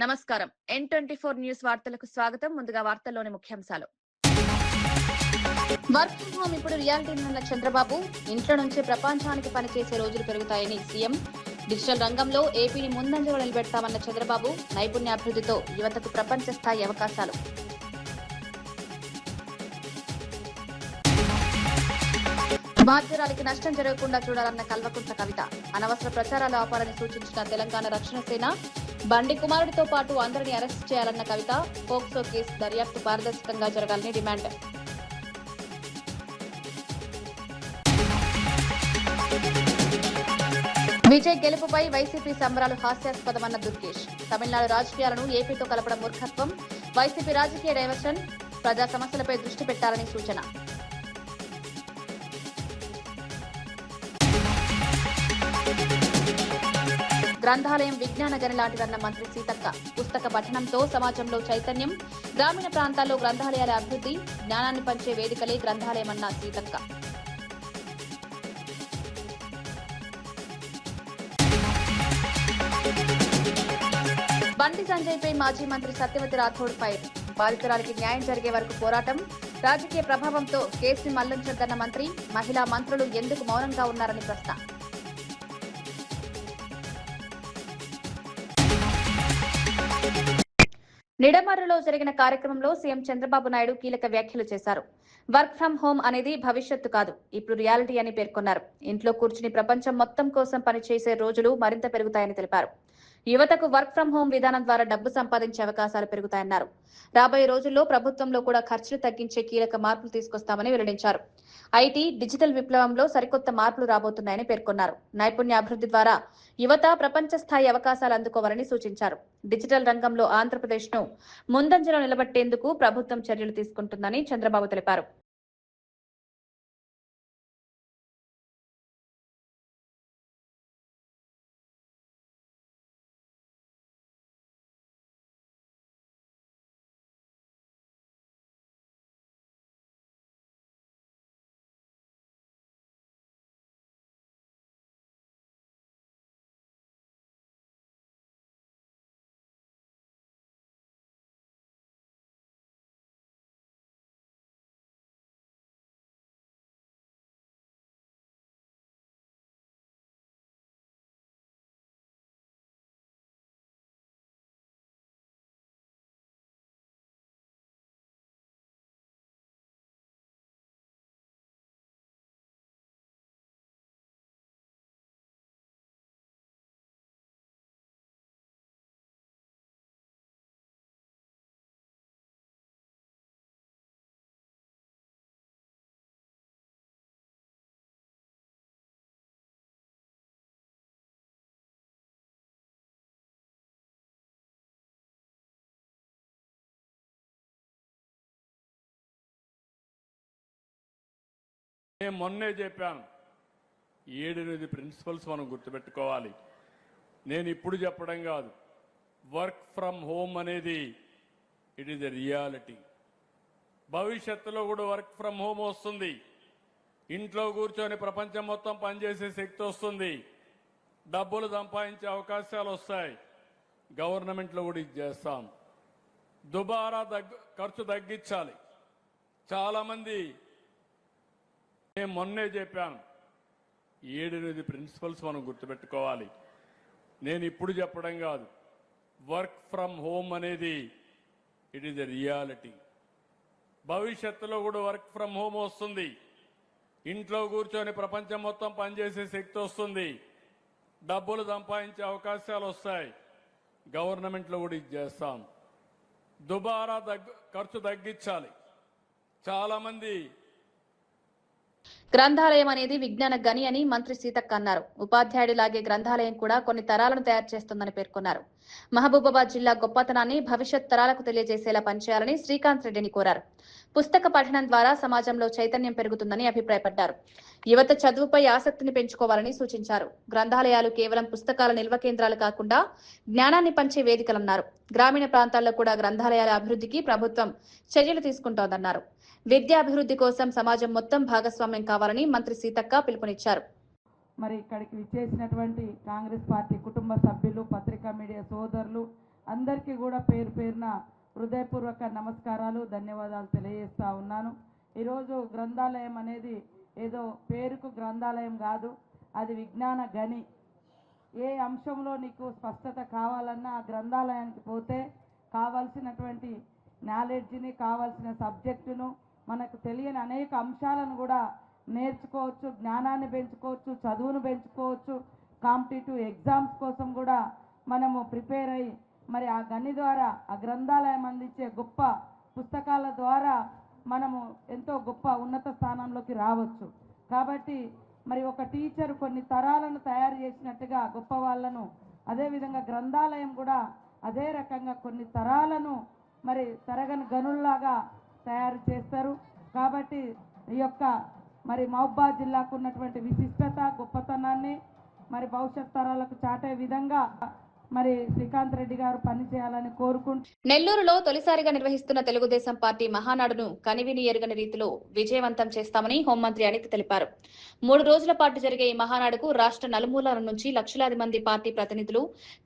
నమస్కారం. N24 news వార్తలకు స్వాగతం. ముందుగా వార్తల్లోని ముఖ్యాంశాలు. వర్క్ ఫ్రం హోమ్ ఇప్పుడు రియాలిటీ అన్న చంద్రబాబు. ఇంట్లో నుంచి ప్రపంచానికి పనిచేసే రోజులు పెరుగుతాయని సీఎం. డిజిటల్ రంగంలో ఏపీని ముందంజలో నిలబెడతామన్న చంద్రబాబు. నైపుణ్యాభివృద్ధితో యువతకు ప్రపంచ స్థాయి అవకాశాలు. బాధ్యురాలికి నష్టం జరగకుండా చూడాలన్న కల్వకుంట్ల కవిత. అనవసర ప్రచారాలు ఆపాలని సూచించిన తెలంగాణ రక్షణ సేన. బండి కుమారుడితో పాటు అందరినీ అరెస్ట్ చేయాలన్న కవిత. పోక్సో కేసు దర్యాప్తు పారదర్శకంగా జరగాలని డిమాండ్. విజయ్ గెలుపుపై వైసీపీ సంబరాలు హాస్యాస్పదమన్న దుర్గేష్. తమిళనాడు రాజకీయాలను ఏపీతో కలపడం మూర్ఖత్వం. వైసీపీ రాజకీయ డైవర్షన్. ప్రజా సమస్యలపై దృష్టి పెట్టాలని సూచన. గ్రంథాలయం విజ్ఞాన గని లాంటిదన్న మంత్రి సీతక్క. పుస్తక పఠనంతో సమాజంలో చైతన్యం. గ్రామీణ ప్రాంతాల్లో గ్రంథాలయాల అభివృద్ధి. జ్ఞానాన్ని పంచే వేదికలే గ్రంథాలయమన్న సీతక్క. బండి సంజయ్పై మాజీ మంత్రి సత్యవతి రాథోడ్ ఫైర్. బాధితురాలికి న్యాయం జరిగే వరకు పోరాటం. రాజకీయ ప్రభావంతో కేసుని మళ్లించొద్దన్న మంత్రి. మహిళా మంత్రులు ఎందుకు మౌనంగా ఉన్నారని ప్రశ్న. నిడమర్రులో జరిగిన కార్యక్రమంలో సీఎం చంద్రబాబు నాయుడు కీలక వ్యాఖ్యలు చేశారు. వర్క్ ఫ్రం హోం అనేది భవిష్యత్తు కాదు, ఇప్పుడు రియాలిటీ అని పేర్కొన్నారు. ఇంట్లో కూర్చుని ప్రపంచం మొత్తం కోసం పనిచేసే రోజులు మరింత పెరుగుతాయని తెలిపారు. యువతకు వర్క్ ఫ్రం హోం విధానం ద్వారా డబ్బు సంపాదించే అవకాశాలు పెరుగుతాయన్నారు. రాబోయే రోజుల్లో ప్రభుత్వంలో కూడా ఖర్చులు తగ్గించే కీలక మార్పులు తీసుకొస్తామని వెల్లడించారు. ఐటీ, డిజిటల్ విప్లవంలో సరికొత్త మార్పులు రాబోతున్నాయని పేర్కొన్నారు. నైపుణ్యాభివృద్ధి ద్వారా యువత ప్రపంచ స్థాయి అవకాశాలు అందుకోవాలని సూచించారు. డిజిటల్ రంగంలో ఆంధ్రప్రదేశ్ ను ముందంజలో నిలబెట్టేందుకు ప్రభుత్వం చర్యలు తీసుకుంటుందని చంద్రబాబు తెలిపారు. నేను మొన్నే చెప్పాను, 7-8 ప్రిన్సిపల్స్ మనం గుర్తుపెట్టుకోవాలి. నేను ఇప్పుడు చెప్పడం కాదు. వర్క్ ఫ్రం హోమ్ అనేది ఇట్ ఈజ్ ఎ రియాలిటీ. భవిష్యత్తులో కూడా వర్క్ ఫ్రం హోమ్ వస్తుంది. ఇంట్లో కూర్చొని ప్రపంచం మొత్తం పనిచేసే శక్తి వస్తుంది. డబ్బులు సంపాదించే అవకాశాలు వస్తాయి. గవర్నమెంట్లో కూడా ఇది చేస్తాం. దుబారా ఖర్చు తగ్గించాలి. చాలామంది నేను మొన్నే చెప్పాను, 7-8 ప్రిన్సిపల్స్ మనం గుర్తుపెట్టుకోవాలి. నేను ఇప్పుడు చెప్పడం కాదు. వర్క్ ఫ్రం హోమ్ అనేది ఇట్ ఈజ్ ఎ రియాలిటీ. భవిష్యత్తులో కూడా వర్క్ ఫ్రం హోమ్ వస్తుంది. ఇంట్లో కూర్చొని ప్రపంచం మొత్తం పనిచేసే శక్తి వస్తుంది. డబ్బులు సంపాదించే అవకాశాలు వస్తాయి. గవర్నమెంట్లో కూడా ఇది చేస్తాం. దుబారా ఖర్చు తగ్గించాలి. చాలామంది గ్రంథాలయం అనేది విజ్ఞాన గని అని మంత్రి సీతక్క అన్నారు. ఉపాధ్యాయుడిలాగే గ్రంథాలయం కూడా కొన్ని తరాలను తయారు చేస్తుందని పేర్కొన్నారు. మహబూబాబాద్ జిల్లా గొప్పతనాన్ని భవిష్యత్ తరాలకు తెలియజేసేలా పనిచేయాలని శ్రీకాంత్ రెడ్డిని కోరారు. పుస్తక పఠనం ద్వారా సమాజంలో చైతన్యం పెరుగుతుందని అభిప్రాయపడ్డారు. యువత చదువుపై ఆసక్తిని పెంచుకోవాలని సూచించారు. గ్రంథాలయాలు కేవలం పుస్తకాల నిల్వ కేంద్రాలు కాకుండా జ్ఞానాన్ని పంచే వేదికలన్నారు. గ్రామీణ ప్రాంతాల్లో కూడా గ్రంథాలయాల అభివృద్ధికి ప్రభుత్వం చర్యలు తీసుకుంటోందన్నారు. విద్యాభివృద్ధి కోసం సమాజం మొత్తం భాగస్వామ్యం కావాలని మంత్రి సీతక్క పిలుపునిచ్చారు. మరి ఇక్కడికి విచ్చేసినటువంటి కాంగ్రెస్ పార్టీ కుటుంబ సభ్యులు, పత్రికా మీడియా సోదరులు, అందరికీ కూడా పేరు పేరున హృదయపూర్వక నమస్కారాలు, ధన్యవాదాలు తెలియజేస్తూ ఉన్నాను. ఈరోజు గ్రంథాలయం అనేది ఏదో పేరుకు గ్రంథాలయం కాదు, అది విజ్ఞాన గని. ఏ అంశంలో నీకు స్పష్టత కావాలన్నా ఆ గ్రంథాలయానికి పోతే కావాల్సినటువంటి నాలెడ్జ్ని, కావాల్సిన సబ్జెక్టును, మనకు తెలియని అనేక అంశాలను కూడా నేర్చుకోవచ్చు, జ్ఞానాన్ని పెంచుకోవచ్చు, చదువును పెంచుకోవచ్చు. కాంపిటేటివ్ ఎగ్జామ్స్ కోసం కూడా మనము ప్రిపేర్ అయ్యి మరి ఆ గని ద్వారా, ఆ గ్రంథాలయం అందించే గొప్ప పుస్తకాల ద్వారా మనము ఎంతో గొప్ప ఉన్నత స్థానంలోకి రావచ్చు. కాబట్టి మరి ఒక టీచర్ కొన్ని తరాలను తయారు చేసినట్టుగా గొప్ప వాళ్ళను, అదేవిధంగా గ్రంథాలయం కూడా అదే రకంగా కొన్ని తరాలను మరి తరగని గనుల్లాగా తయారు చేస్తారు. కాబట్టి ఈ యొక్క మరి మహబూబాబాద్ జిల్లాకు ఉన్నటువంటి విశిష్టత, గొప్పతనాన్ని మరి భవిష్యత్ తరాలకు చాటే విధంగా మరి శ్రీకాంత్ రెడ్డి గారు పనిచేయాలని కోరుకుంటూ నెల్లూరులో తొలిసారిగా నిర్వహిస్తున్న తెలుగుదేశం పార్టీ మహానాడును కనివిని ఎరుగని రీతిలో విజయవంతం చేస్తామని హోంమంత్రి అనిత తెలిపారు. 3 రోజుల పాటు జరిగే ఈ మహానాడుకు రాష్ట్ర నలుమూలల నుంచి లక్షలాది మంది పార్టీ ప్రతినిధులు,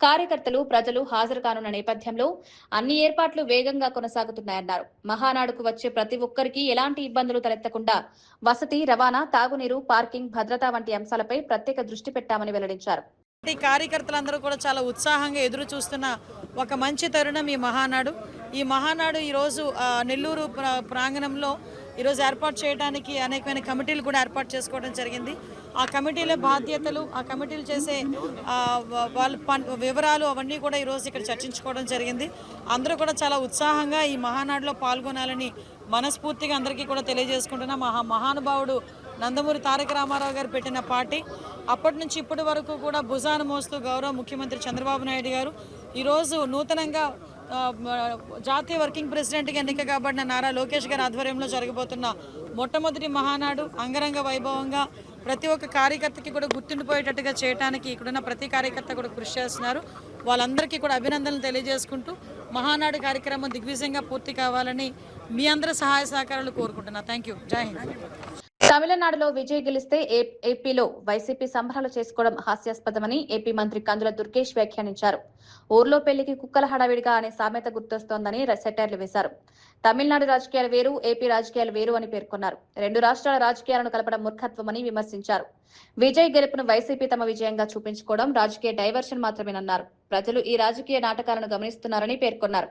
కార్యకర్తలు, ప్రజలు హాజరు కానున్న నేపథ్యంలో అన్ని ఏర్పాట్లు వేగంగా కొనసాగుతున్నాయన్నారు. మహానాడుకు వచ్చే ప్రతి ఒక్కరికి ఎలాంటి ఇబ్బందులు తలెత్తకుండా వసతి, రవాణా, తాగునీరు, పార్కింగ్, భద్రత వంటి అంశాలపై ప్రత్యేక దృష్టి పెట్టామని వెల్లడించారు. కార్యకర్తలందరూ కూడా చాలా ఉత్సాహంగా ఎదురు చూస్తున్న ఒక మంచి తరుణం ఈ మహానాడు. ఈ మహానాడు ఈరోజు నెల్లూరు ప్రాంగణంలో ఈరోజు ఏర్పాటు చేయడానికి అనేకమైన కమిటీలు కూడా ఏర్పాటు చేసుకోవడం జరిగింది. ఆ కమిటీల బాధ్యతలు, ఆ కమిటీలు చేసే వాళ్ళ వివరాలు అవన్నీ కూడా ఈరోజు ఇక్కడ చర్చించుకోవడం జరిగింది. అందరూ కూడా చాలా ఉత్సాహంగా ఈ మహానాడులో పాల్గొనాలని మనస్ఫూర్తిగా అందరికీ కూడా తెలియజేసుకుంటున్నాం. మహానుభావుడు నందమూరి తారక రామారావు గారు పెట్టిన పార్టీ అప్పటి నుంచి ఇప్పటి వరకు కూడా భుజాన మోస్తూ గౌరవ ముఖ్యమంత్రి చంద్రబాబు నాయుడు గారు ఈరోజు నూతనంగా జాతీయ వర్కింగ్ ప్రెసిడెంట్గా ఎన్నిక కాబడిన నారా లోకేష్ గారి ఆధ్వర్యంలో జరగబోతున్న మొట్టమొదటి మహానాడు అంగరంగ వైభవంగా ప్రతి ఒక్క కార్యకర్తకి కూడా గుర్తుండిపోయేటట్టుగా చేయడానికి ఇక్కడున్న ప్రతి కార్యకర్త కూడా కృషి చేస్తున్నారు. వాళ్ళందరికీ కూడా అభినందనలు తెలియజేసుకుంటూ మహానాడు కార్యక్రమం దిగ్విజయంగా పూర్తి కావాలని మీ అందరి సహాయ సహకారాలు కోరుకుంటున్నా. Thank you. జై హింద్. తమిళనాడులో విజయ్ గెలిస్తే ఏపీలో వైసీపీ సంబరాలు చేసుకోవడం హాస్యాస్పదమని ఏపీ మంత్రి కందుల దుర్గేష్ వ్యాఖ్యానించారు. ఊర్లో పెళ్లికి కుక్కల హడావిడిగా అనే సామెత గుర్తొస్తోందని సెటైర్లు వేశారు. తమిళనాడు రాజకీయాలు వేరు, ఏపీ రాజకీయాలు వేరు అని పేర్కొన్నారు. 2 రాష్ట్రాల రాజకీయాలను కలపడం మూర్ఖత్వమని విమర్శించారు. విజయ్ గెలుపును వైసీపీ తమ విజయంగా చూపించుకోవడం రాజకీయ డైవర్షన్ మాత్రమేనన్నారు. ప్రజలు ఈ రాజకీయ నాటకాలను గమనిస్తున్నారని పేర్కొన్నారు.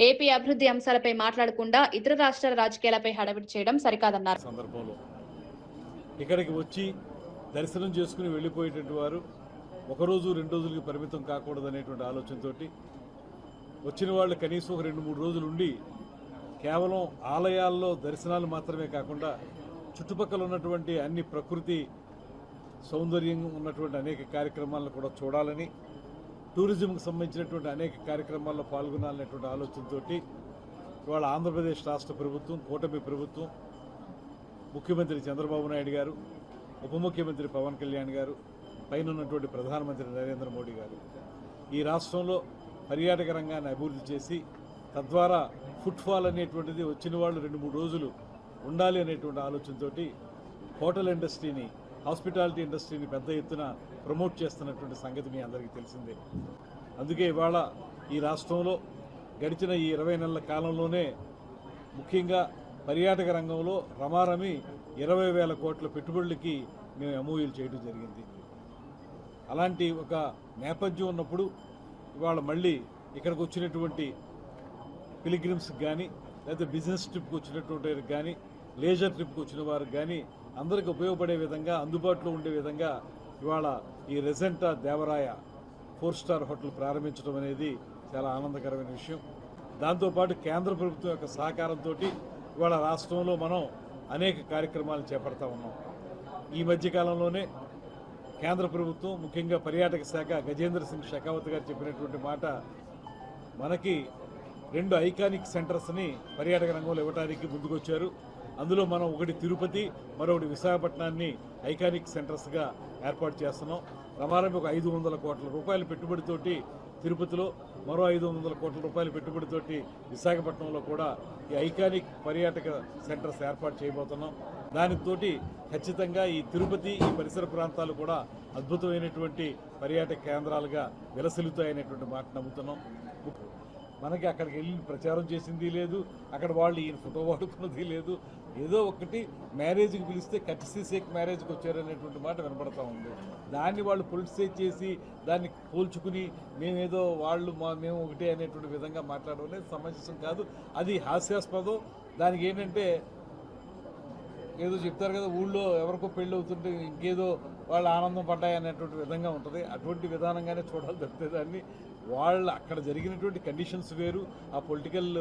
ఏపీ అభివృద్ధి అంశాలపై మాట్లాడకుండా ఇతర రాష్ట్రాల రాజకీయాలపై హడావిడి చేయడం సరికాదన్నారు. ఇక్కడికి వచ్చి దర్శనం చేసుకుని వెళ్ళిపోయేటువంటి వారు 1 రోజు 2 రోజులకి పరిమితం కాకూడదనేటువంటి ఆలోచనతో వచ్చిన వాళ్ళు కనీసం 2-3 రోజులు ఉండి కేవలం ఆలయాల్లో దర్శనాలు మాత్రమే కాకుండా చుట్టుపక్కల ఉన్నటువంటి అన్ని ప్రకృతి సౌందర్యం ఉన్నటువంటి అనేక కార్యక్రమాలను కూడా చూడాలని, టూరిజంకి సంబంధించినటువంటి అనేక కార్యక్రమాల్లో పాల్గొనాలనేటువంటి ఆలోచనతో ఇవాళ ఆంధ్రప్రదేశ్ రాష్ట్ర ప్రభుత్వం, కూటమి ప్రభుత్వం, ముఖ్యమంత్రి చంద్రబాబు నాయుడు గారు, ఉప ముఖ్యమంత్రి పవన్ కళ్యాణ్ గారు, పైన ఉన్నటువంటి ప్రధానమంత్రి నరేంద్ర మోడీ గారు ఈ రాష్ట్రంలో పర్యాటక రంగాన్ని అభివృద్ధి చేసి తద్వారా ఫుట్ఫాల్ అనేటువంటిది వచ్చిన వాళ్ళు 2-3 రోజులు ఉండాలి అనేటువంటి ఆలోచనతో హోటల్ ఇండస్ట్రీని, హాస్పిటాలిటీ ఇండస్ట్రీని పెద్ద ఎత్తున ప్రమోట్ చేస్తున్నటువంటి సంగతి మీ అందరికీ తెలిసిందే. అందుకే ఇవాళ ఈ రాష్ట్రంలో గడిచిన ఈ 20 నెలల కాలంలోనే ముఖ్యంగా పర్యాటక రంగంలో రమారమి 20,000 కోట్ల పెట్టుబడులకి మేము ఎంఓయూలు చేయడం జరిగింది. అలాంటి ఒక నేపథ్యం ఉన్నప్పుడు ఇవాళ మళ్ళీ ఇక్కడికి వచ్చినటువంటి పిలిగ్రిమ్స్కి కానీ, లేదా బిజినెస్ ట్రిప్కి వచ్చినటువంటి వారికి కానీ, లేజర్ ట్రిప్కి వచ్చిన వారికి కానీ అందరికి ఉపయోగపడే విధంగా, అందుబాటులో ఉండే విధంగా ఇవాళ ఈ రెజెంటా దేవరాయ 4-స్టార్ హోటల్ ప్రారంభించడం అనేది చాలా ఆనందకరమైన విషయం. దాంతోపాటు కేంద్ర ప్రభుత్వం యొక్క సహకారంతో ఇవాళ రాష్ట్రంలో మనం అనేక కార్యక్రమాలు చేపడతా ఉన్నాం. ఈ మధ్యకాలంలోనే కేంద్ర ప్రభుత్వం, ముఖ్యంగా పర్యాటక శాఖ గజేంద్ర సింగ్ షెకావత్ గారు చెప్పినటువంటి మాట, మనకి 2 ఐకానిక్ సెంటర్స్ని పర్యాటక రంగంలో ఇవ్వడానికి ముందుకొచ్చారు. అందులో మనం ఒకటి తిరుపతి, మరొకటి విశాఖపట్నాన్ని ఐకానిక్ సెంటర్స్గా ఏర్పాటు చేస్తున్నాం. రమారమి ఒక 500 కోట్ల రూపాయల పెట్టుబడితోటి తిరుపతిలో, మరో 500 కోట్ల రూపాయల పెట్టుబడితోటి విశాఖపట్నంలో కూడా ఈ ఐకానిక్ పర్యాటక సెంటర్స్ ఏర్పాటు చేయబోతున్నాం. దానితోటి ఖచ్చితంగా ఈ తిరుపతి, ఈ పరిసర ప్రాంతాలు కూడా అద్భుతమైనటువంటి పర్యాటక కేంద్రాలుగా విలసిల్లుతాయనేటువంటి మాట నమ్ముతున్నాం. మనకి అక్కడికి వెళ్ళి ప్రచారం చేసింది లేదు, అక్కడ వాళ్ళు ఈయన ఫోటో వాడుకున్నది లేదు. ఏదో ఒకటి మ్యారేజ్కి పిలిస్తే కట్సి సేక్ మ్యారేజ్కి వచ్చారనేటువంటి మాట వినపడతా ఉంది. దాన్ని వాళ్ళు పొలిటిసైజ్ చేసి దాన్ని పోల్చుకుని మేమేదో మేము ఒకటే అనేటువంటి విధంగా మాట్లాడడం అనేది సమంజసం కాదు. అది హాస్యాస్పదం. దానికి ఏంటంటే ఏదో చెప్తారు కదా, ఊళ్ళో ఎవరికో పెళ్ళి అవుతుంటే ఇంకేదో వాళ్ళు ఆనందం పడ్డాయి అనేటువంటి విధంగా ఉంటుంది. అటువంటి విధానంగానే చూడాలి తప్పితే దాన్ని అక్కడ జరిగినటువంటి కండిషన్స్ వేరు, ఆ పొలిటికల్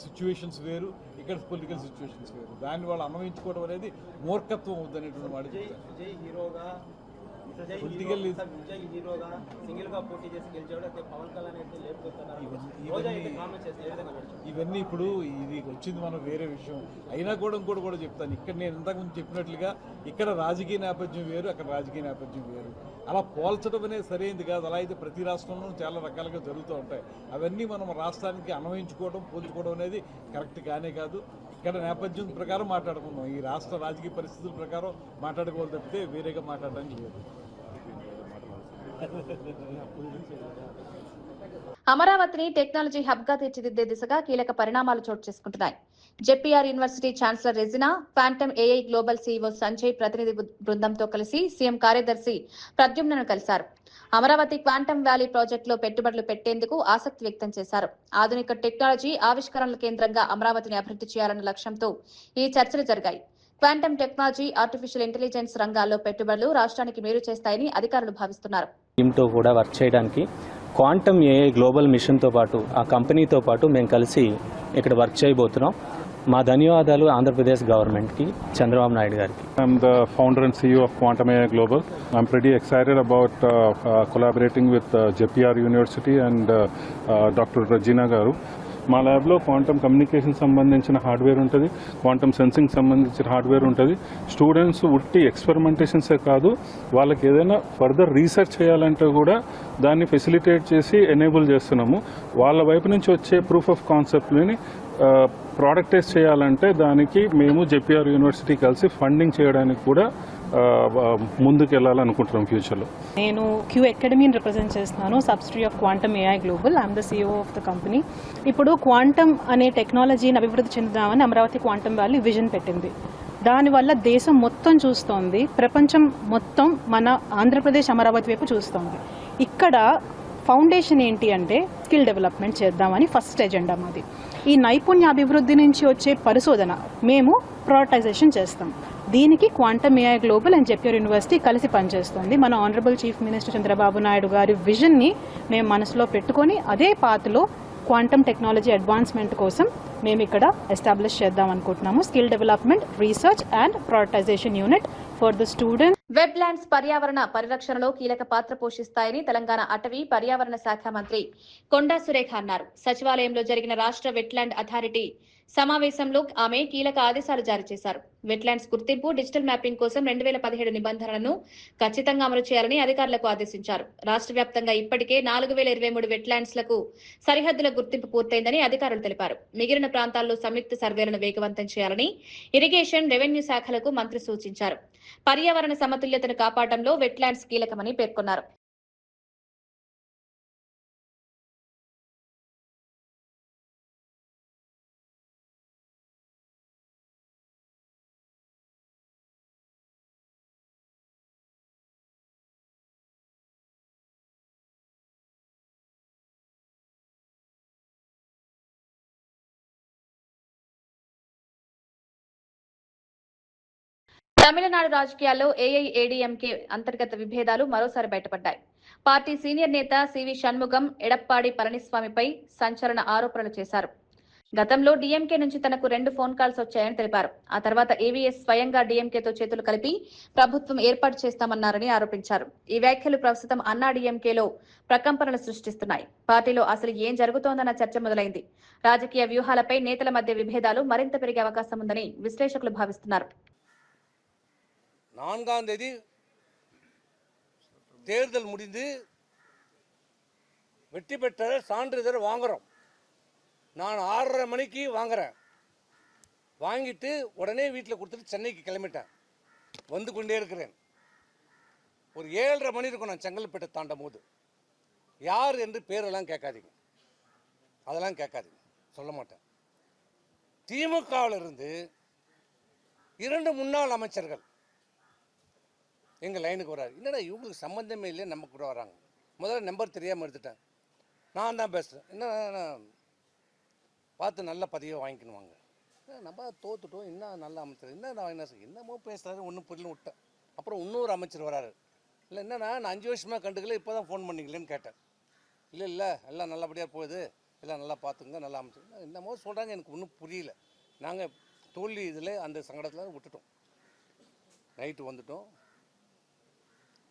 సిచ్యువేషన్స్ వేరు, ఇక్కడ పొలిటికల్ సిచ్యువేషన్స్ వేరు. దాన్ని వాళ్ళు అన్వయించుకోవడం అనేది మూర్ఖత్వం అవుతుందనేటువంటి మాట చెప్తారు. పొలిటికల్ ఇవన్నీ ఇప్పుడు ఇది వచ్చింది మనం వేరే విషయం అయినా కూడా ఇంకోటి కూడా చెప్తాను. ఇక్కడ నేను ఇంతకుముందు చెప్పినట్లుగా ఇక్కడ రాజకీయ నేపథ్యం వేరు, అక్కడ రాజకీయ నేపథ్యం వేరు. అలా పోల్చడం అనేది సరైనది కాదు. అలా అయితే ప్రతి రాష్ట్రంలో చాలా రకాలుగా జరుగుతూ ఉంటాయి. అవన్నీ మనం రాష్ట్రానికి అన్వయించుకోవడం, పోల్చుకోవడం అనేది కరెక్ట్ కానే కాదు. ఇక్కడ నేపథ్యం ప్రకారం మాట్లాడుకుందాం, ఈ రాష్ట్ర రాజకీయ పరిస్థితుల ప్రకారం మాట్లాడుకోవాలి తప్పితే వేరేగా మాట్లాడడానికి లేదు. అమరావతిని టెక్నాలజీ హబ్ గా తీర్చిదిద్దే దిశగా కీలక పరిణామాలు చోటు చేసుకుంటున్నాయి. JPR university chancellor Regina, phantom AI global CEO Sanjay ప్రతినిధి బృందంతో కలిసి సీఎం కార్యదర్శి ప్రద్యుమ్నను కలిశారు. అమరావతి క్వాంటమ్ వ్యాలీ ప్రాజెక్టులో పెట్టుబడులు పెట్టేందుకు ఆసక్తి వ్యక్తం చేశారు. ఆధునిక టెక్నాలజీ ఆవిష్కరణల కేంద్రంగా అమరావతిని అభివృద్ధి చేయాలన్న లక్ష్యంతో ఈ చర్చలు జరిగాయి. క్వాంటమ్ టెక్నాలజీ, ఆర్టిఫిషియల్ ఇంటెలిజెన్స్ రంగాల్లో పెట్టుబడులు రాష్ట్రానికి మేలు చేస్తాయని అధికారులు భావిస్తున్నారు. టీంతో కూడా వర్క్ చేయడానికి క్వాంటమ్ ఏఐ గ్లోబల్ మిషన్తో పాటు ఆ కంపెనీతో పాటు మేము కలిసి ఇక్కడ వర్క్ చేయబోతున్నాం. మా ధన్యవాదాలు ఆంధ్రప్రదేశ్ గవర్నమెంట్కి, చంద్రబాబు నాయుడు గారికి. I'm the founder and CEO of Quantum AI Global. I'm pretty excited about collaborating with JPR University and Dr. Regina Garu. మా ల్యాబ్లో క్వాంటమ్ కమ్యూనికేషన్ సంబంధించిన హార్డ్వేర్ ఉంటుంది, క్వాంటమ్ సెన్సింగ్ సంబంధించిన హార్డ్వేర్ ఉంటుంది. స్టూడెంట్స్ ఉట్టి ఎక్స్పెరిమెంటేషన్సే కాదు, వాళ్ళకి ఏదైనా ఫర్దర్ రీసెర్చ్ చేయాలంటే కూడా దాన్ని ఫెసిలిటేట్ చేసి ఎనేబుల్ చేస్తున్నాము. వాళ్ళ వైపు నుంచి వచ్చే ప్రూఫ్ ఆఫ్ కాన్సెప్ట్ని ప్రోడక్టైజ్ చేయాలంటే దానికి మేము జెపిఆర్ యూనివర్సిటీ కలిసి ఫండింగ్ చేయడానికి కూడా ముందుకు వెళ్ళాలనుకుంటున్నాం ఫ్యూచర్లో. నేను క్యూ అకాడమీని రిప్రజెంట్ చేస్తున్నాను, subsidiary of quantum AI global. I'm the CEO of the company. ఇప్పుడు క్వాంటమ్ అనే టెక్నాలజీని అభివృద్ధి చెందుదామని అమరావతి క్వాంటమ్ వ్యాలీ విజన్ పెట్టింది. దానివల్ల దేశం మొత్తం చూస్తోంది, ప్రపంచం మొత్తం మన ఆంధ్రప్రదేశ్ అమరావతి వైపు చూస్తోంది. ఇక్కడ ఫౌండేషన్ ఏంటి అంటే స్కిల్ డెవలప్మెంట్ చేద్దామని ఫస్ట్ ఎజెండా మాది. ఈ నైపుణ్య అభివృద్ధి నుంచి వచ్చే పరిశోధన మేము ప్రయారిటైజేషన్ చేస్తాం. దీనికి quantum AI global and JPR university కలిసి పనిచేస్తుంది. మన honourable chief minister Chandrababu Naidu గారి విజన్ని మేము మనసులో పెట్టుకొని అదే పాత్లో క్వాంటమ్ టెక్నాలజీ అడ్వాన్స్మెంట్ కోసం మేము ఇక్కడ ఎస్టాబ్లిష్ చేద్దాం అనుకుంటున్నాము. Skill development, research and prioritisation unit for the student. Web lands పర్యావరణ పరిరక్షణలో కీలక పాత్ర పోషిస్తాయని తెలంగాణ అటవీ పర్యావరణ శాఖ మంత్రి కొండా సురేఖ అన్నారు. సచివాలయంలో జరిగిన రాష్ట్ర వెట్లాండ్ అథారిటీ సమావేశంలో ఆమె కీలక ఆదేశాలు జారీ చేశారు. వెట్లాండ్స్ గుర్తింపు, డిజిటల్ మ్యాపింగ్ కోసం 2017 నిబంధనలను ఖచ్చితంగా అమలు చేయాలని అధికారులకు ఆదేశించారు. రాష్ట్ర వ్యాప్తంగా ఇప్పటికే 4023 వెట్లాండ్స్ లకు సరిహద్దుల గుర్తింపు పూర్తయిందని అధికారులు తెలిపారు. మిగిలిన ప్రాంతాల్లో సంయుక్త సర్వేలను వేగవంతం చేయాలని ఇరిగేషన్, రెవెన్యూ శాఖలకు మంత్రి సూచించారు. పర్యావరణ సమతుల్యతను కాపాడడంలో వెట్లాండ్స్ కీలకమని పేర్కొన్నారు. తమిళనాడు రాజకీయాల్లో ఏఐఏడీఎంకే అంతర్గత విభేదాలు మరోసారి బయటపడ్డాయి. పార్టీ సీనియర్ నేత సివి షణ్ముగం ఎడప్పాడి పళనిస్వామిపై సంచలన ఆరోపణలు చేశారు. గతంలో డీఎంకే నుంచి తనకు 2 ఫోన్ కాల్స్ వచ్చాయని తెలిపారు. ఆ తర్వాత ఏవీఎస్ స్వయంగా డీఎంకేతో చేతులు కలిపి ప్రభుత్వం ఏర్పాటు చేస్తామన్నారని ఆరోపించారు. ఈ వ్యాఖ్యలు ప్రస్తుతం అన్నా డీఎంకేలో ప్రకంపనలు సృష్టిస్తున్నాయి. పార్టీలో అసలు ఏం జరుగుతోందన్న చర్చ మొదలైంది. రాజకీయ వ్యూహాలపై నేతల మధ్య విభేదాలు మరింత పెరిగే అవకాశం ఉందని విశ్లేషకులు భావిస్తున్నారు. 4ஆம் தேதி தேர்தல் முடிந்து வெற்றி பெற்ற சான்றிதழ் வாங்குறோம். நான் 6:30 மணிக்கு வாங்குறேன். வாங்கிட்டு உடனே வீட்டில் கொடுத்துட்டு சென்னைக்கு கிளம்பிட்டேன். வந்து கொண்டே இருக்கிறேன். ஒரு 7:30 மணி இருக்கும் நான் செங்கல்பேட்டை தாண்டும் போது. யார் என்று பேரெல்லாம் கேட்காதீங்க. அதெல்லாம் கேட்காது, சொல்ல மாட்டேன். திமுகவிலிருந்து 2 முன்னாள் அமைச்சர்கள் எங்கள் லைனுக்கு வராரு. என்னடா இவங்களுக்கு சம்மந்தமே இல்லை, நம்ம கூட வராங்க. முதல்ல நம்பர் தெரியாமல் எடுத்துட்டேன். நான் தான் பேசுகிறேன். என்ன பார்த்து நல்ல பதிவை வாங்கிக்கணுவாங்க. நம்ம தோத்துட்டோம், என்ன நல்ல அமைச்சர், என்னமோ பேசுகிறாரு, ஒன்றும் புரியல விட்டேன். அப்புறம் இன்னொரு அமைச்சர் வராரு. இல்லை என்னன்னா நான் 5 வருஷமாக கண்டுக்கல, இப்போ தான் ஃபோன் பண்ணிங்களேன்னு கேட்டேன். இல்லை எல்லாம் நல்லபடியாக போகுது, எல்லாம் நல்லா பார்த்துங்க, நல்லா அமைச்சர் என்னமோ சொல்கிறாங்க, எனக்கு ஒன்றும் புரியல. நாங்கள் தோல்வி இதில் அந்த சங்கடத்தில் விட்டுட்டோம். நைட்டு வந்துட்டோம்.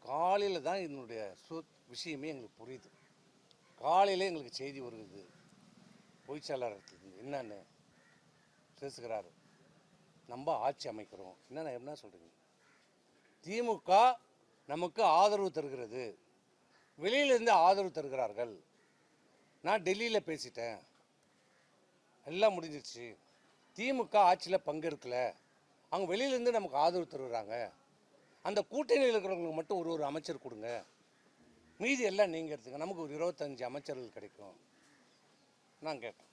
காலையில் தான் இதனுடைய விஷயமே எங்களுக்கு புரியுது. காலையில் எங்களுக்கு செய்தி வருது, பொய்ச்சாளர் என்னன்னு பேசுகிறாரு, நம்ம ஆட்சி அமைக்கிறோம். என்ன சொல்கிறீங்க? திமுக நமக்கு ஆதரவு தருகிறது, வெளியிலேருந்து ஆதரவு தருகிறார்கள். நான் டெல்லியில் பேசிட்டேன், எல்லாம் முடிஞ்சிருச்சு. திமுக ஆட்சியில் பங்கெடுக்கல, அவங்க வெளியிலேருந்து நமக்கு ஆதரவு தருகிறாங்க. அந்த கூட்டணியில் இருக்கிறவங்களுக்கு மட்டும் ஒரு அமைச்சர் கொடுங்க, மீதி எல்லாம் நீங்கள் எடுத்துங்க, நமக்கு ஒரு 25 அமைச்சர்கள் கிடைக்கும். நான் கேட்டேன்,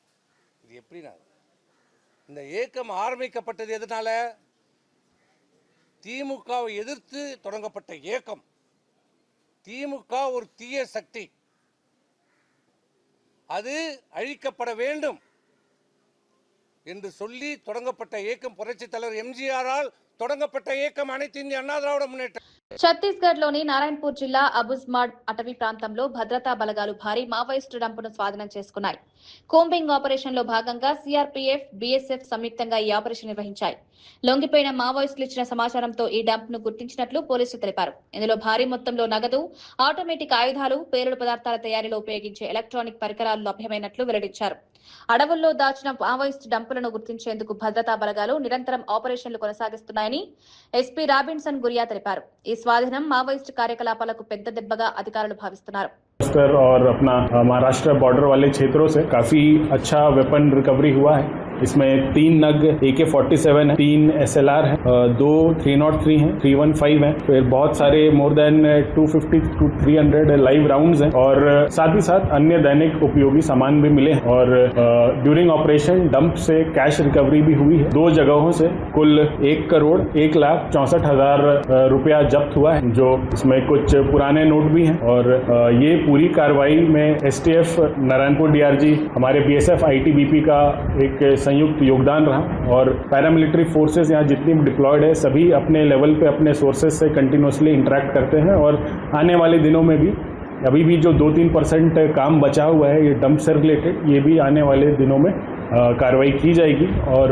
இது எப்படின்னா, இந்த இயக்கம் ஆரம்பிக்கப்பட்டது எதனால? திமுகவை எதிர்த்து தொடங்கப்பட்ட இயக்கம். திமுக ஒரு தீய சக்தி, அது அழிக்கப்பட வேண்டும் என்று சொல்லி தொடங்கப்பட்ட இயக்கம். புரட்சித் தலைவர் எம்ஜிஆரால் தொடங்கப்பட்ட இயக்கம் அனைத்து இந்திய அண்ணா திராவிட முன்னேற்ற. ఛత్తీస్గఢ్లోని నారాయణపూర్ జిల్లా అబుజ్మాడ్ అటవీ ప్రాంతంలో భద్రతా బలగాలు భారీ మావోయిస్టు డంపును స్వాధీనం చేసుకున్నాయి. కోంబింగ్ ఆపరేషన్ లో భాగంగా సిఆర్పీఎఫ్, బీఎస్ఎఫ్ సంయుక్తంగా ఈ ఆపరేషన్ నిర్వహించాయి. లొంగిపోయిన మావోయిస్టులు ఇచ్చిన సమాచారంతో ఈ డంప్ ను గుర్తించినట్లు పోలీసులు తెలిపారు. ఇందులో భారీ మొత్తంలో నగదు, ఆటోమేటిక్ ఆయుధాలు, పేలుడు పదార్థాల తయారీలో ఉపయోగించే ఎలక్ట్రానిక్ పరికరాలు లభ్యమైనట్లు వెల్లడించారు. అడవుల్లో దాచిన మావోయిస్టు డంపులను గుర్తించేందుకు భద్రతా బలగాలు నిరంతరం ఆపరేషన్లు కొనసాగిస్తున్నాయని ఎస్పీ రాబిన్సన్ గురియా తెలిపారు. ఈ స్వాధీనం మావోయిస్టు కార్యకలాపాలకు పెద్ద దెబ్బగా అధికారులు భావిస్తున్నారు. और अपना महाराष्ट्र बॉर्डर वाले क्षेत्रों से काफी अच्छा वेपन रिकवरी हुआ है. इसमें 3 नग AK-47 है, 3 SLR है, 2 303 हैं, 315 है, फिर बहुत सारे more than 250 to 300 live rounds हैं और साथ ही साथ अन्य दैनिक उपयोगी सामान भी मिले हैं. और ड्यूरिंग ऑपरेशन डंप से कैश रिकवरी भी हुई है. 2 जगहों से कुल 1,64,64,000 रुपया जब्त हुआ है, जो इसमें कुछ पुराने नोट भी हैं. और ये पूरी कार्रवाई में STF, नारायणपुर DRG, हमारे BSF ITBP का एक संयुक्त योगदान रहा. और पैरामिलिट्री फोर्सेस यहाँ जितनी भी डिप्लॉयड है, सभी अपने लेवल पे अपने सोर्सेज से कंटिन्यूसली इंटरेक्ट करते हैं. और आने वाले दिनों में भी अभी भी जो 2-3% काम बचा हुआ है ये डंप से रिलेटेड, ये भी आने वाले दिनों में कार्रवाई की जाएगी. और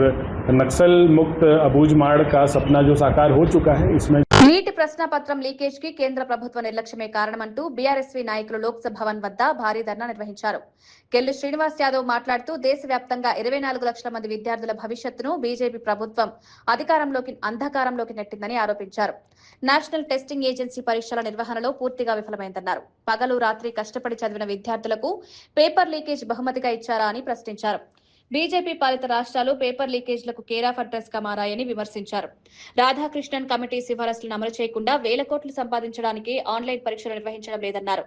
नक्सल मुक्त अबूझमाड़ का सपना जो साकार हो चुका है, इसमें నీటి ప్రశ్నాపత్రం లీకేజ్ కి కేంద్ర ప్రభుత్వ నిర్లక్ష్యమే కారణమంటూ బీఆర్ఎస్వీ నాయకులు లోక్సభ భవన్ వద్ద భారీ ధర్నా నిర్వహించారు. కెల్లు శ్రీనివాస్ యాదవ్ మాట్లాడుతూ దేశవ్యాప్తంగా 24 లక్షల మంది విద్యార్థుల భవిష్యత్తును బీజేపీ ప్రభుత్వం అంధకారంలోకి నెట్టిందని ఆరోపించారు. నేషనల్ టెస్టింగ్ ఏజెన్సీ పరీక్షల నిర్వహణలో పూర్తిగా విఫలమైందన్నారు. పగలు రాత్రి కష్టపడి చదివిన విద్యార్థులకు పేపర్ లీకేజ్ బహుమతిగా ఇచ్చారా అని ప్రశ్నించారు. బీజేపీ పాలిత రాష్ట్రాలు పేపర్ లీకేజ్లకు కేర్ ఆఫ్ అడ్రస్ గా మారాయని విమర్శించారు. రాధాకృష్ణన్ కమిటీ సిఫారసులను అమలు చేయకుండా వేల కోట్లు సంపాదించడానికి ఆన్లైన్ పరీక్షలు నిర్వహించడం లేదన్నారు.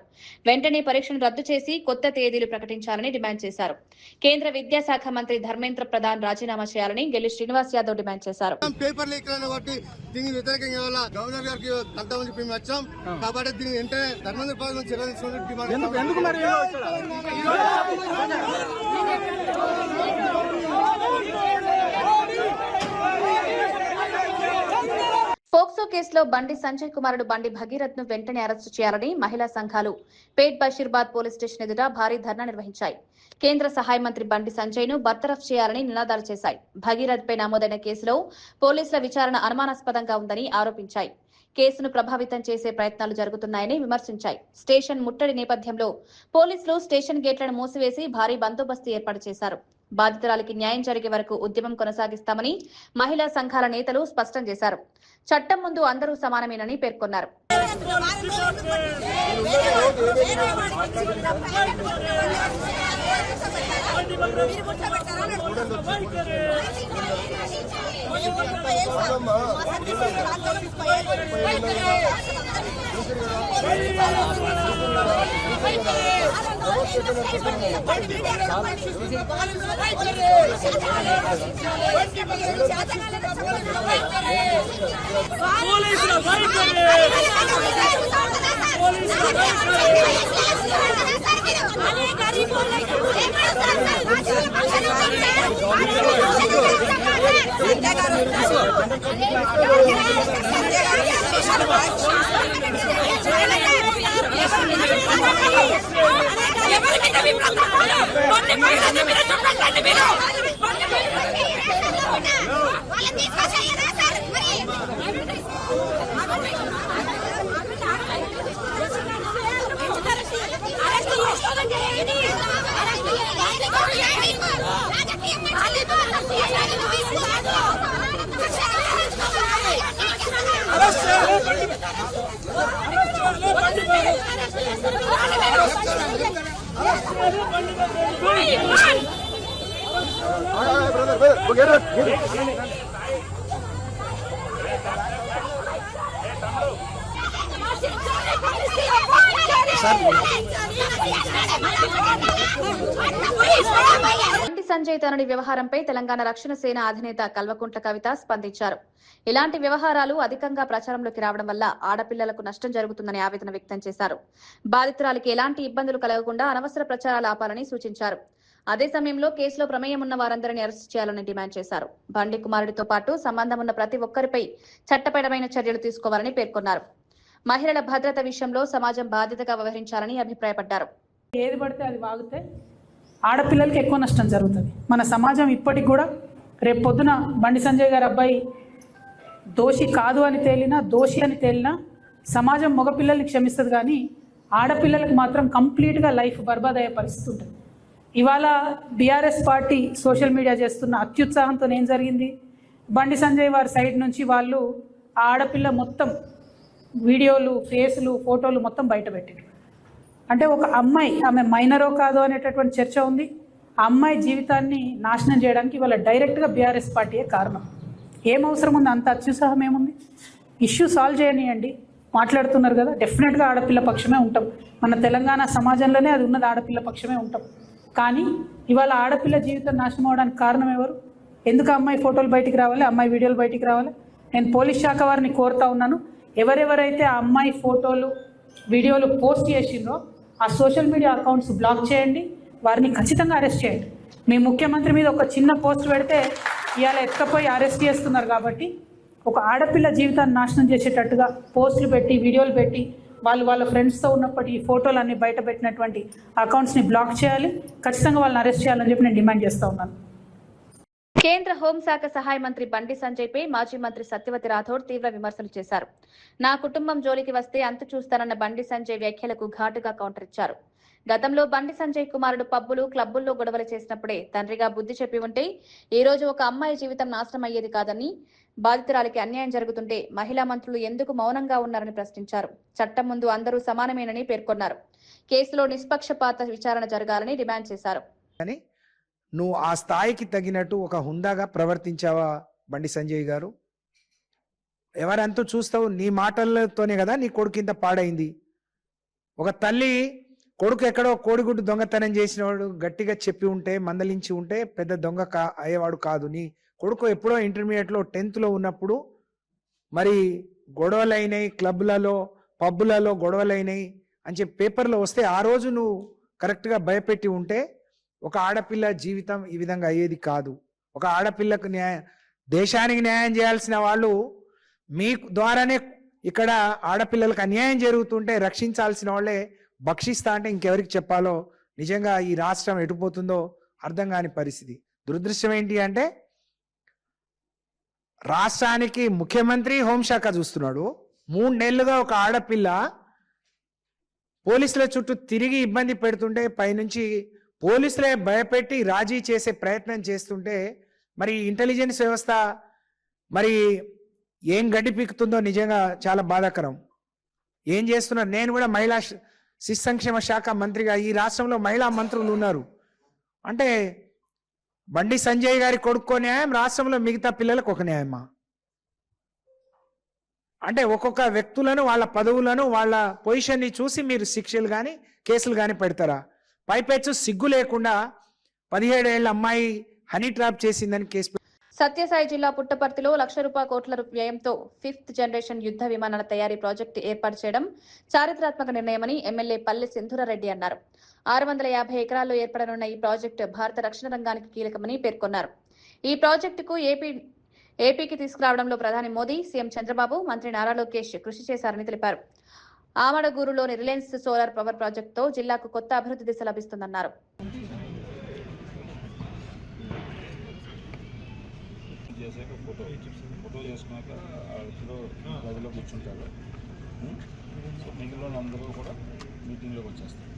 వెంటనే పరీక్షను రద్దు చేసి కొత్త తేదీలు ప్రకటించాలని డిమాండ్ చేశారు. కేంద్ర విద్యాశాఖ మంత్రి ధర్మేంద్ర ప్రధాన్ రాజీనామా చేయాలని గెల్లి శ్రీనివాస్ యాదవ్ డిమాండ్ చేశారు. పేపర్ లీక్లను బట్టి దీనికి వ్యతిరేకంగా గవర్నర్ గారికి కలుద్దామని చెప్పి మేము వచ్చాం. కాబట్టి దీన్ని వెంటనే ధర్మేంద్ర ప్రధాన్ చర్య తీసుకోవాలని డిమాండ్. పోక్సో కేసులో బండి సంజయ్ కుమారుడు బండి భగీరథ్ ను వెంటనే అరెస్టు చేయాలని మహిళా సంఘాలు పేట్ బషీర్బాద్ పోలీస్ స్టేషన్ ఎదుట భారీ ధర్నా నిర్వహించాయి. కేంద్ర సహాయ మంత్రి బండి సంజయ్ ను బర్తరఫ్ చేయాలని నినాదాలు చేశాయి. భగీరథ్ పై నమోదైన కేసులో పోలీసుల విచారణ అనుమానాస్పదంగా ఉందని ఆరోపించాయి. కేసును ప్రభావితం చేసే ప్రయత్నాలు జరుగుతున్నాయని విమర్శించాయి. స్టేషన్ ముట్టడి నేపథ్యంలో పోలీసులు స్టేషన్ గేట్లను మూసివేసి భారీ బందోబస్తు ఏర్పాటు చేశారు. బాధితురాలికి న్యాయం జరిగే వరకు ఉద్యమం కొనసాగిస్తామని మహిళా సంఘాల నేతలు స్పష్టం చేశారు. చట్టం ముందు అందరూ సమానమేనని పేర్కొన్నారు. బండి సంజయ్ తనని వ్యవహారంపై తెలంగాణ రక్షణ సేన అధినేత కల్వకుంట్ల కవిత స్పందించారు. ఇలాంటి వ్యవహారాలు అధికంగా ప్రచారంలోకి రావడం వల్ల ఆడపిల్లలకు నష్టం జరుగుతుందని ఆవేదన వ్యక్తం చేశారు. బాధితురాలికి ఎలాంటి ఇబ్బందులు కలగకుండా అనవసర ప్రచారాలు ఆపాలని సూచించారు. అదే సమయంలో కేసులో ప్రమేయం ఉన్న వారందరినీ అరెస్ట్ చేయాలని డిమాండ్ చేశారు. బండి కుమారుడితో పాటు సంబంధం ఉన్న ప్రతి ఒక్కరిపై చట్టపరమైన చర్యలు తీసుకోవాలని పేర్కొన్నారు. మహిళల భద్రత విషయంలో సమాజం బాధ్యతగా వ్యవహరించాలని అభిప్రాయపడ్డారు. ఏది పడితే అది వాగితే ఆడపిల్లలకి ఎక్కువ నష్టం జరుగుతుంది. మన సమాజం ఇప్పటికి కూడా రేపు పొద్దున బండి సంజయ్ గారి అబ్బాయి దోషి కాదు అని తేలినా, దోషి అని తేలినా సమాజం మగపిల్లల్ని క్షమిస్తుంది, కానీ ఆడపిల్లలకు మాత్రం కంప్లీట్గా లైఫ్ బర్బాద్ అయ్యే పరిస్థితి ఉంటుంది. ఇవాళ బీఆర్ఎస్ పార్టీ సోషల్ మీడియా చేస్తున్న అత్యుత్సాహంతో ఏం జరిగింది, బండి సంజయ్ వారి సైడ్ నుంచి వాళ్ళు ఆ ఆడపిల్ల మొత్తం వీడియోలు, ఫేసులు, ఫోటోలు మొత్తం బయట పెట్టారు. అంటే ఒక అమ్మాయి, ఆమె మైనరో కాదో అనేటటువంటి చర్చ ఉంది. ఆ అమ్మాయి జీవితాన్ని నాశనం చేయడానికి ఇవాళ డైరెక్ట్గా బీఆర్ఎస్ పార్టీయే కారణం. ఏం అవసరం ఉంది, అంత అత్యుత్సాహం ఏముంది? ఇష్యూ సాల్వ్ చేయనియండి. మాట్లాడుతున్నారు కదా, డెఫినెట్గా ఆడపిల్ల పక్షమే ఉంటాం. మన తెలంగాణ సమాజంలోనే అది ఉన్నది, ఆడపిల్ల పక్షమే ఉంటాం. కానీ ఇవాళ ఆడపిల్ల జీవితం నాశనం అవడానికి కారణం ఎవరు? ఎందుకు అమ్మాయి ఫోటోలు బయటికి రావాలి, అమ్మాయి వీడియోలు బయటికి రావాలి? నేను పోలీస్ శాఖ వారిని కోరుతా ఉన్నాను, ఎవరెవరైతే ఆ అమ్మాయి ఫోటోలు, వీడియోలు పోస్ట్ చేసిండ్రో ఆ సోషల్ మీడియా అకౌంట్స్ బ్లాక్ చేయండి, వారిని ఖచ్చితంగా అరెస్ట్ చేయండి. మీ ముఖ్యమంత్రి మీద ఒక చిన్న పోస్ట్ పెడితే ఇవాళ ఎత్తుకపోయి అరెస్ట్ చేస్తున్నారు. కాబట్టి ఒక ఆడపిల్ల జీవితాన్ని నాశనం చేసేటట్టుగా పోస్టులు పెట్టి, వీడియోలు పెట్టి, వాళ్ళ ఫ్రెండ్స్తో ఉన్నప్పటి ఈ ఫోటోలన్నీ బయట పెట్టినటువంటి అకౌంట్స్ని బ్లాక్ చేయాలి, ఖచ్చితంగా వాళ్ళని అరెస్ట్ చేయాలని చెప్పి నేను డిమాండ్ చేస్తూ ఉన్నాను. కేంద్ర హోంశాఖ సహాయ మంత్రి బండి సంజయ్ పై మాజీ మంత్రి సత్యవతి రాథోడ్ తీవ్ర విమర్శలు చేశారు. నా కుటుంబం జోలికి వస్తే అంతు చూస్తానన్న బండి సంజయ్ వ్యాఖ్యలకు ఘాటుగా కౌంటర్ ఇచ్చారు. గతంలో బండి సంజయ్ కుమారుడు పబ్బులు, క్లబ్బుల్లో గొడవలు చేసినప్పుడే తండ్రిగా బుద్ధి చెప్పి ఉంటే ఈ రోజు ఒక అమ్మాయి జీవితం నాశనం అయ్యేది కాదని, బాధితురాలికి అన్యాయం జరుగుతుంటే మహిళా మంత్రులు ఎందుకు మౌనంగా ఉన్నారని ప్రశ్నించారు. చట్టం ముందు అందరూ సమానమేనని పేర్కొన్నారు. కేసులో నిష్పక్షపాత విచారణ జరగాలని డిమాండ్ చేశారు. నువ్వు ఆ స్థాయికి తగినట్టు ఒక హుందాగా ప్రవర్తించావా బండి సంజయ్ గారు? ఎవరంతా చూస్తావు, నీ మాటలతోనే కదా నీ కొడుకు ఇంత పాడైంది. ఒక తల్లి కొడుకు ఎక్కడో కోడిగుడ్డు దొంగతనం చేసినవాడు గట్టిగా చెప్పి ఉంటే, మందలించి ఉంటే పెద్ద దొంగ అయ్యేవాడు కాదు. నీ కొడుకు ఎప్పుడో ఇంటర్మీడియట్లో 10th ఉన్నప్పుడు మరి గొడవలైనాయి, క్లబ్లలో పబ్బులలో గొడవలైనాయి అని చెప్పి పేపర్లో వస్తే ఆ రోజు నువ్వు కరెక్ట్గా భయపెట్టి ఉంటే ఒక ఆడపిల్ల జీవితం ఈ విధంగా అయ్యేది కాదు. ఒక ఆడపిల్లకు దేశానికి న్యాయం చేయాల్సిన వాళ్ళు మీ ద్వారానే ఇక్కడ ఆడపిల్లలకు అన్యాయం జరుగుతుంటే రక్షించాల్సిన వాళ్ళే భక్షిస్తా అంటే ఇంకెవరికి చెప్పాలో నిజంగా ఈ రాష్ట్రం ఎటుపోతుందో అర్థం కాని పరిస్థితి. దురదృష్టం ఏంటి అంటే రాష్ట్రానికి ముఖ్యమంత్రి హోంశాఖ చూస్తున్నాడు. 3 నెలలుగా ఒక ఆడపిల్ల పోలీసుల చుట్టూ తిరిగి ఇబ్బంది పెడుతుంటే పైనుంచి పోలీసులే భయపెట్టి రాజీ చేసే ప్రయత్నం చేస్తుంటే మరి ఇంటెలిజెన్స్ వ్యవస్థ మరి ఏం గడ్డి పీకుతుందో నిజంగా చాలా బాధాకరం. ఏం చేస్తున్నారు? నేను కూడా మహిళా శిశు సంక్షేమ శాఖ మంత్రిగా ఈ రాష్ట్రంలో మహిళా మంత్రులు ఉన్నారు. అంటే బండి సంజయ్ గారి కొడుకో న్యాయం, రాష్ట్రంలో మిగతా పిల్లలకు ఒక న్యాయమా? అంటే ఒక్కొక్క వ్యక్తులను, వాళ్ళ పదవులను, వాళ్ళ పొజిషన్ని చూసి మీరు శిక్షలు కానీ కేసులు కానీ పెడతారా? పైపెచ్చు సిగ్గు లేకుండా 17 ఏళ్ల అమ్మాయి హనీ ట్రాప్ చేసిందని కేసు. సత్యసాయి జిల్లా పుట్టపర్తిలో ₹1,00,000 వ్యయంతో 5th జనరేషన్ యుద్ధ విమానాల తయారీ ప్రాజెక్టు ఏర్పాటు చేయడం చారిత్రాత్మక నిర్ణయమని ఎమ్మెల్యే పల్లె సింధూరారెడ్డి అన్నారు. 650 ఎకరాల్లో ఏర్పడనున్న ఈ ప్రాజెక్టు భారత రక్షణ రంగానికి కీలకమని పేర్కొన్నారు. ఈ ప్రాజెక్టుకు ఏపీకి తీసుకురావడంలో ప్రధాని మోదీ, సీఎం చంద్రబాబు, మంత్రి నారా లోకేష్ కృషి చేశారని తెలిపారు. ఆమడగూరులోని రిలయన్స్ సోలార్ పవర్ ప్రాజెక్టుతో జిల్లాకు కొత్త అభివృద్ధి దిశ లభిస్తుందన్నారు. ఫోటో చేసుకున్నాక గదిలో కూర్చుంటారు. సో మిగిలిన అందరూ కూడా మీటింగ్లోకి వచ్చేస్తారు.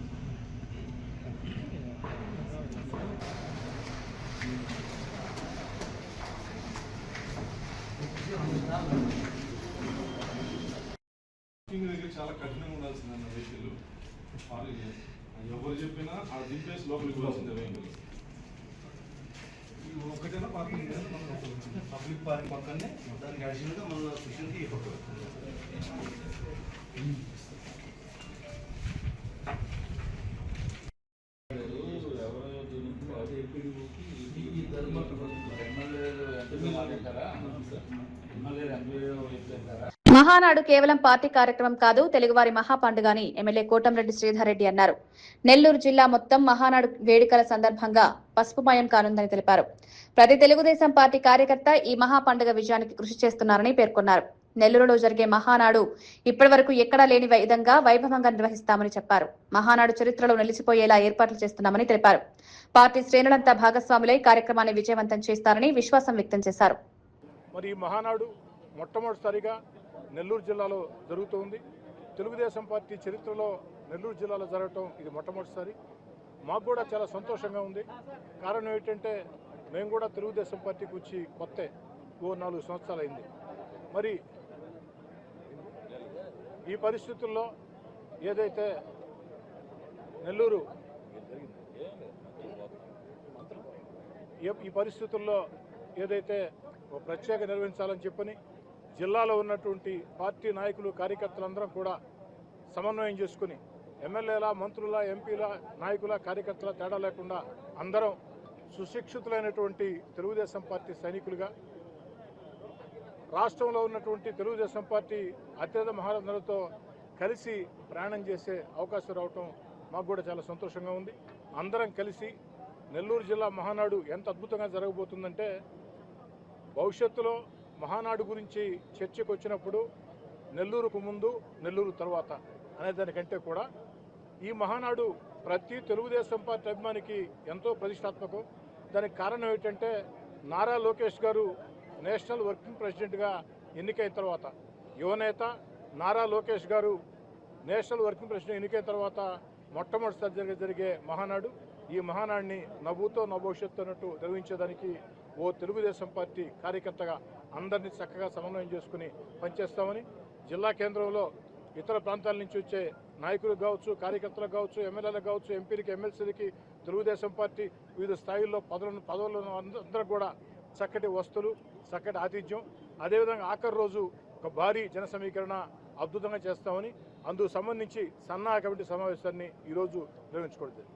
చాలా కఠినంగా ఉండాల్సిందన్న వెహికల్ ఎవరు చెప్పినా ఆ దింపేసి లోపలికి పోవాల్సిందే వెహికల్. ఒకటేనా పార్కింగ్ పబ్లిక్ పార్క్ పక్కనే దానికి అడిషనల్గా మన స్టేషన్కి మహానాడు కేవలం పార్టీ కార్యక్రమం కాదు, తెలుగువారి మహాపండుగ అని ఎమ్మెల్యే కోటంరెడ్డి శ్రీధర్ రెడ్డి అన్నారు. నెల్లూరు జిల్లా మొత్తం మహానాడు వేడుకల సందర్భంగా పసుపుమయం కానుందని తెలిపారు. ప్రతి తెలుగుదేశం పార్టీ కార్యకర్త ఈ మహాపండుగ విజయానికి కృషి చేస్తున్నారని పేర్కొన్నారు. నెల్లూరులో జరిగే మహానాడు ఇప్పటివరకు ఎక్కడా లేని విధంగా వైభవంగా నిర్వహిస్తామని చెప్పారు. మహానాడు చరిత్రలో నిలిచిపోయేలా ఏర్పాట్లు చేస్తున్నామని తెలిపారు. పార్టీ శ్రేణులంతా భాగస్వాములై కార్యక్రమాన్ని విజయవంతం చేస్తారని విశ్వాసం వ్యక్తం చేశారు. మరి ఈ మహానాడు మొట్టమొదటిసారిగా నెల్లూరు జిల్లాలో జరుగుతుంది. తెలుగుదేశం పార్టీ చరిత్రలో నెల్లూరు జిల్లాలో జరగటం ఇది మొట్టమొదటిసారి. మాకు కూడా చాలా సంతోషంగా ఉంది. కారణం ఏంటంటే మేము కూడా తెలుగుదేశం పార్టీకి వచ్చి కొత్త 4 సంవత్సరాలు అయింది. మరి ఈ పరిస్థితుల్లో ఏదైతే నెల్లూరు ఈ పరిస్థితుల్లో ఏదైతే ప్రత్యేక నిర్వహించాలని చెప్పని జిల్లాలో ఉన్నటువంటి పార్టీ నాయకులు, కార్యకర్తలందరం కూడా సమన్వయం చేసుకుని ఎమ్మెల్యేల, మంత్రుల, ఎంపీల, నాయకుల, కార్యకర్తల తేడా లేకుండా అందరం సుశిక్షితులైనటువంటి తెలుగుదేశం పార్టీ సైనికులుగా రాష్ట్రంలో ఉన్నటువంటి తెలుగుదేశం పార్టీ అత్యధిక మహారథులతో కలిసి ప్రయాణం చేసే అవకాశం రావటం మాకు కూడా చాలా సంతోషంగా ఉంది. అందరం కలిసి నెల్లూరు జిల్లా మహానాడు ఎంత అద్భుతంగా జరగబోతుందంటే భవిష్యత్తులో మహానాడు గురించి చర్చకు వచ్చినప్పుడు నెల్లూరుకు ముందు, నెల్లూరు తర్వాత అనేదానికంటే కూడా ఈ మహానాడు ప్రతి తెలుగుదేశం పార్టీ అభిమానికి ఎంతో ప్రతిష్టాత్మకం. దానికి కారణం ఏంటంటే నారా లోకేష్ గారు నేషనల్ వర్కింగ్ ప్రెసిడెంట్గా ఎన్నికైన తర్వాత, యువనేత నారా లోకేష్ గారు నేషనల్ వర్కింగ్ ప్రెసిడెంట్ ఎన్నికైన తర్వాత మొట్టమొదటిసారి జరిగే మహానాడు. ఈ మహానాడిని నవ్వుతో నభవిష్యత్తు అన్నట్టు నిర్వహించేదానికి ఓ తెలుగుదేశం పార్టీ కార్యకర్తగా అందరినీ చక్కగా సమన్వయం చేసుకుని పనిచేస్తామని, జిల్లా కేంద్రంలో ఇతర ప్రాంతాల నుంచి వచ్చే నాయకులకు కావచ్చు, కార్యకర్తలకు కావచ్చు, ఎమ్మెల్యేలకు కావచ్చు, ఎంపీలకి, ఎమ్మెల్సీలకి తెలుగుదేశం పార్టీ వివిధ స్థాయిల్లో పదవులను అందరూ కూడా చక్కటి వస్తువులు, చక్కటి ఆతిథ్యం, అదేవిధంగా ఆఖరి రోజు ఒక భారీ జన సమీకరణ అద్భుతంగా చేస్తామని, అందుకు సంబంధించి సన్నాహ కమిటీ సమావేశాన్ని ఈరోజు నిర్వహించుకోవడం.